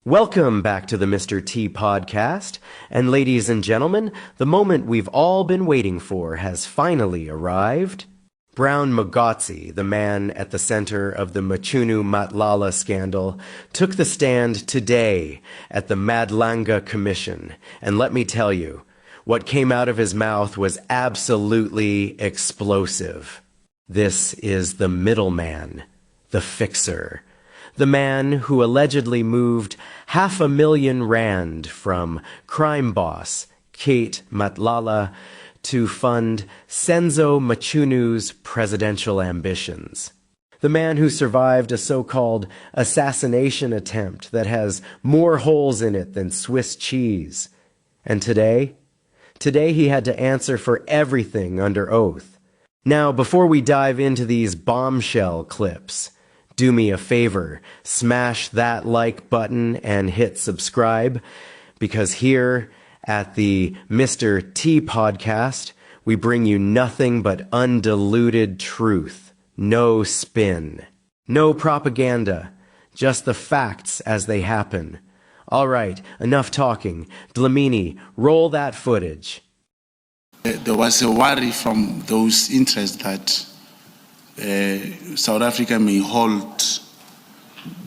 Welcome back to the Mr. T podcast. And ladies and gentlemen, the moment we've all been waiting for has finally arrived. Brown Mogotsi, the man at the center of the Mchunu Matlala scandal, took the stand today at the Madlanga Commission. And let me tell you, what came out of his mouth was absolutely explosive. This is the middleman, the fixer. The man who allegedly moved R500,000 from crime boss Kate Matlala to fund Senzo Mchunu's presidential ambitions. The man who survived a so-called assassination attempt that has more holes in it than Swiss cheese. And today he had to answer for everything under oath. Now, before we dive into these bombshell clips, do me a favor, smash that like button and hit subscribe, because here at the Mr. T podcast, we bring you nothing but undiluted truth, no spin, no propaganda, just the facts as they happen. All right, enough talking. Dlamini, roll that footage. There was a worry from those interests that South Africa may hold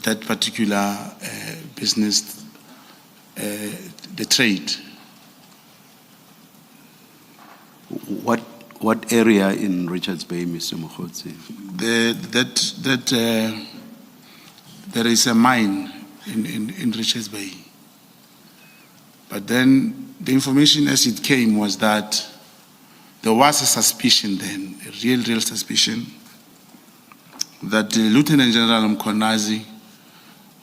that particular business, the trade. What area in Richards Bay, Mr. Mogotsi? There is a mine in Richards Bay. But then the information as it came was that there was a suspicion then, a real suspicion, that Lieutenant General Mkhwanazi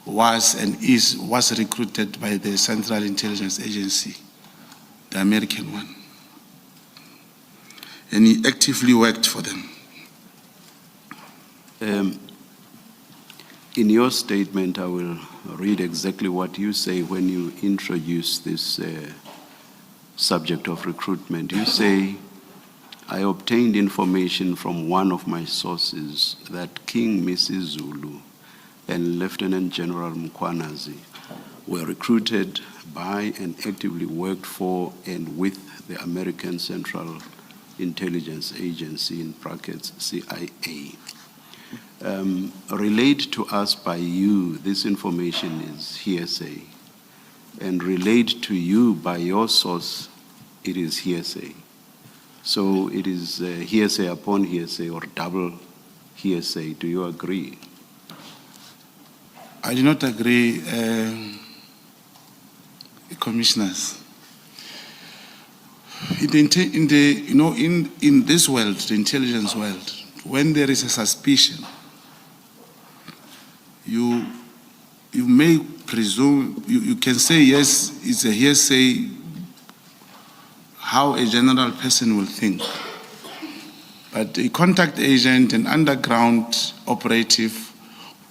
was recruited by the Central Intelligence Agency, the American one. And he actively worked for them. In your statement, I will read exactly what you say when you introduce this subject of recruitment. You say, I obtained information from one of my sources that King Mrs. Zulu and Lieutenant General Mkhwanazi were recruited by and actively worked for and with the American Central Intelligence Agency, in brackets CIA. Relayed to us by you, this information is hearsay. And relayed to you by your source, it is hearsay. So it is hearsay upon hearsay or double hearsay. Do you agree? I do not agree, commissioners. In this world, the intelligence world, when there is a suspicion, you may presume, you can say yes, it's a hearsay, how a general person will think. But a contact agent, an underground operative,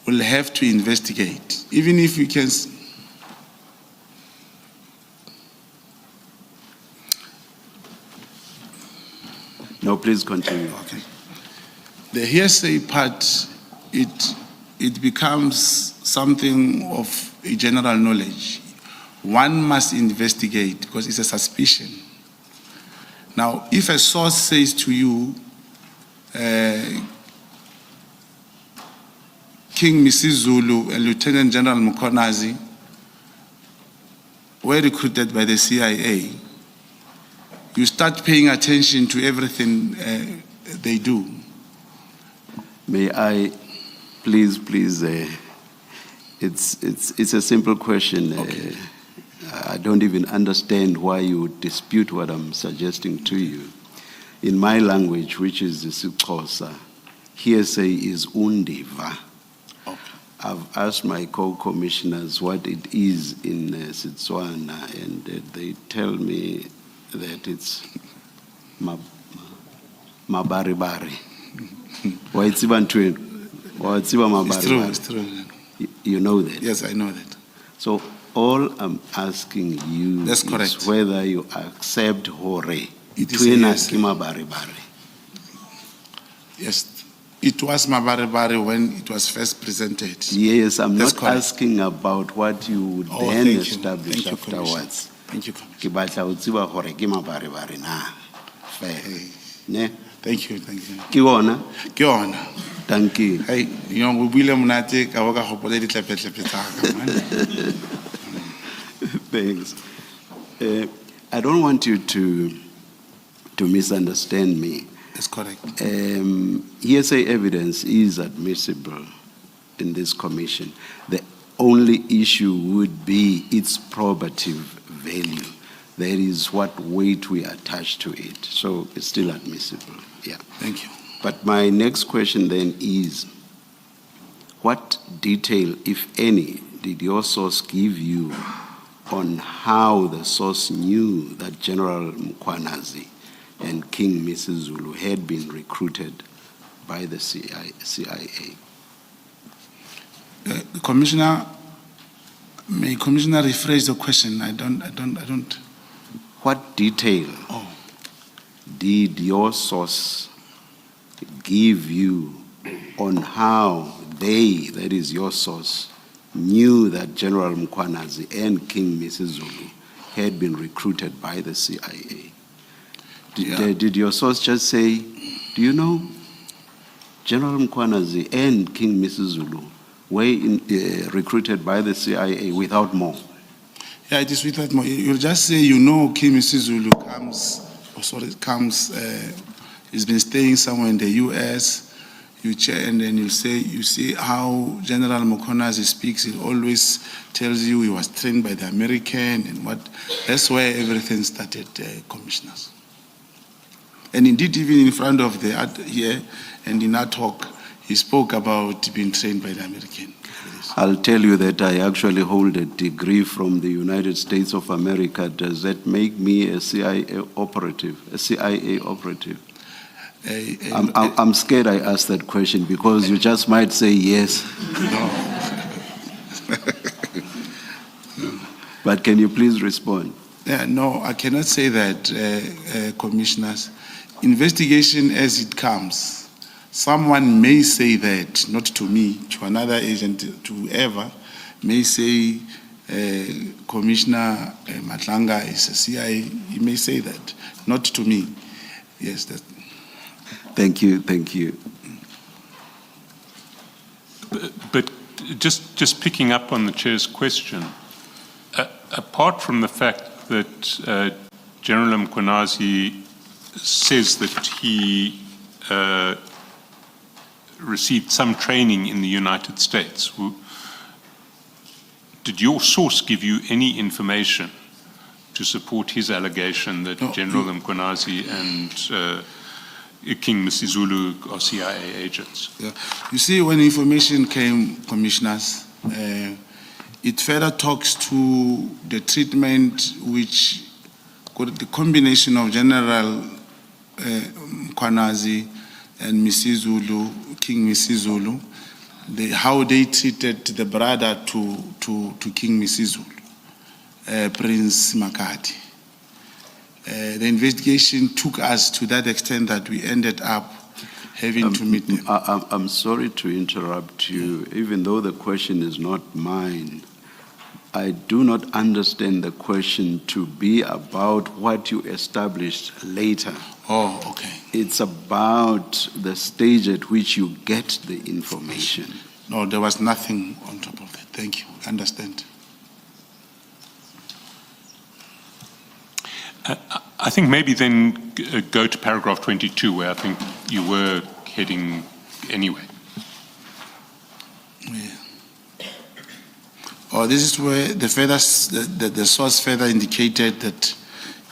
will have to investigate. Even if you can... No, please continue. Okay. The hearsay part, it becomes something of a general knowledge. One must investigate because it's a suspicion. Now, if a source says to you, King Mrs. Zulu and Lieutenant General Mkhwanazi were recruited by the CIA, you start paying attention to everything they do. May I, please, it's a simple question. Okay. I don't even understand why you dispute what I'm suggesting to you. In my language, which is the isiXhosa, hearsay is undiva. Okay. I've asked my co-commissioners what it is in Setswana, and they tell me that it's mabaribari. It's true. You know that? Yes, I know that. So all I'm asking you That's is correct. whether you accept hore. It is a hearsay. Mabaribari. Yes, It was Mabarebare when it was first presented. Yes, I'm That's not correct. asking about what you would Oh, then thank you. establish Thank you, Commissioner. afterwards. Thank you, Commissioner. Ke batla ho tseba hore ke mabarebare na. Fair. Ne? Thank you, thank you. Ke ona? Ke yona. Thank you. Hey, you know, we will monate ka boka hopole di tlepe tsa ka man. Thanks. I don't want you to misunderstand me. That's correct. Hearsay evidence is admissible in this commission. The only issue would be its probative value. That is what weight we attach to it. So it's still admissible. Yeah. Thank you. But my next question then is, what detail, if any, did your source give you on how the source knew that General Mkhwanazi and King Mrs. Zulu had been recruited by the CIA? Commissioner, may Commissioner rephrase the question? I don't. What detail did your source give you on how they, that is your source, knew that General Mkhwanazi and King Mrs. Zulu had been recruited by the CIA? Did your source just say, do you know, General Mkhwanazi and King Mrs. Zulu were recruited by the CIA without more? Yeah, it is without more. You'll just say, you know, King Mrs. Zulu he's been staying somewhere in the US. You check, and then you see how General Mkhwanazi speaks. He always tells you he was trained by the American and what. That's where everything started, commissioners. And indeed, even in front of here and in our talk, he spoke about being trained by the American. I'll tell you that I actually hold a degree from the United States of America. Does that make me a CIA operative? I'm scared I asked that question because you just might say yes. No. But can you please respond? Yeah, no, I cannot say that, commissioners. Investigation as it comes. Someone may say that, not to me, to another agent, to whoever, may say Commissioner Madlanga is a CIA. He may say that, not to me. Yes, that. Thank you. But just picking up on the chair's question, apart from the fact that General Mkhwanazi says that he received some training in the United States, did your source give you any information to support his allegation that General Mkhwanazi and King Msizulu are CIA agents? Yeah. You see, when information came, commissioners, it further talks to the treatment which the combination of General Mkhwanazi and Msizulu, King Msizulu, how they treated the brother to King Msizulu, Prince Makati. The investigation took us to that extent that we ended up having to meet them. I'm sorry to interrupt you, even though the question is not mine. I do not understand the question to be about what you established later. Oh, okay. It's about the stage at which you get the information. No, there was nothing on top of that. Thank you. Understand. I think maybe then go to paragraph 22, where I think you were heading anyway. Yeah. Oh, this is where the source further indicated that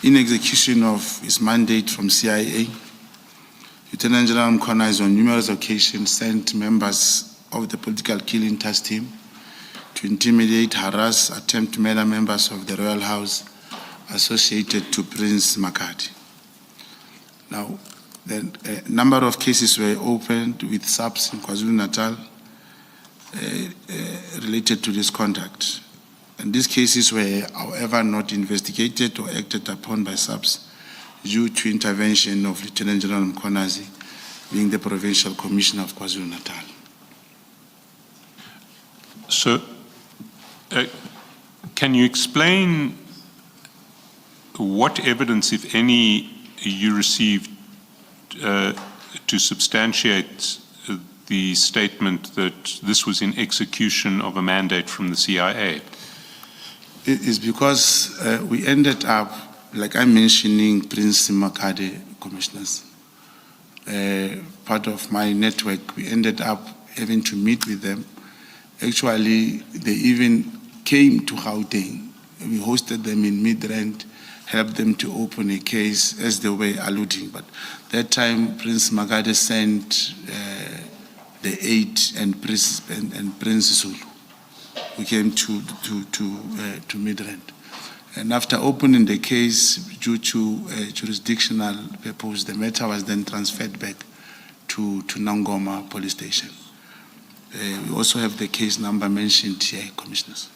in execution of his mandate from CIA, Lieutenant General Mkhwanazi on numerous occasions sent members of the political killing task team to intimidate, harass, attempt to murder members of the royal house associated to Prince Makati. Now, a number of cases were opened with SAPS in KwaZulu-Natal related to this conduct. And these cases were, however, not investigated or acted upon by SAPS due to intervention of Lieutenant General Mkhwanazi being the Provincial Commissioner of KwaZulu-Natal. So, can you explain what evidence, if any, you received to substantiate the statement that this was in execution of a mandate from the CIA? It is because we ended up, like I'm mentioning, Prince Makade commissioners. Part of my network, we ended up having to meet with them. Actually, they even came to Gauteng. We hosted them in Midrand, helped them to open a case as they were alluding. But that time, Prince Makade sent the aide and Prince Zulu. We came to Midrand. And after opening the case, due to jurisdictional purpose, the matter was then transferred back to Nangoma police station. We also have the case number mentioned here, Commissioners.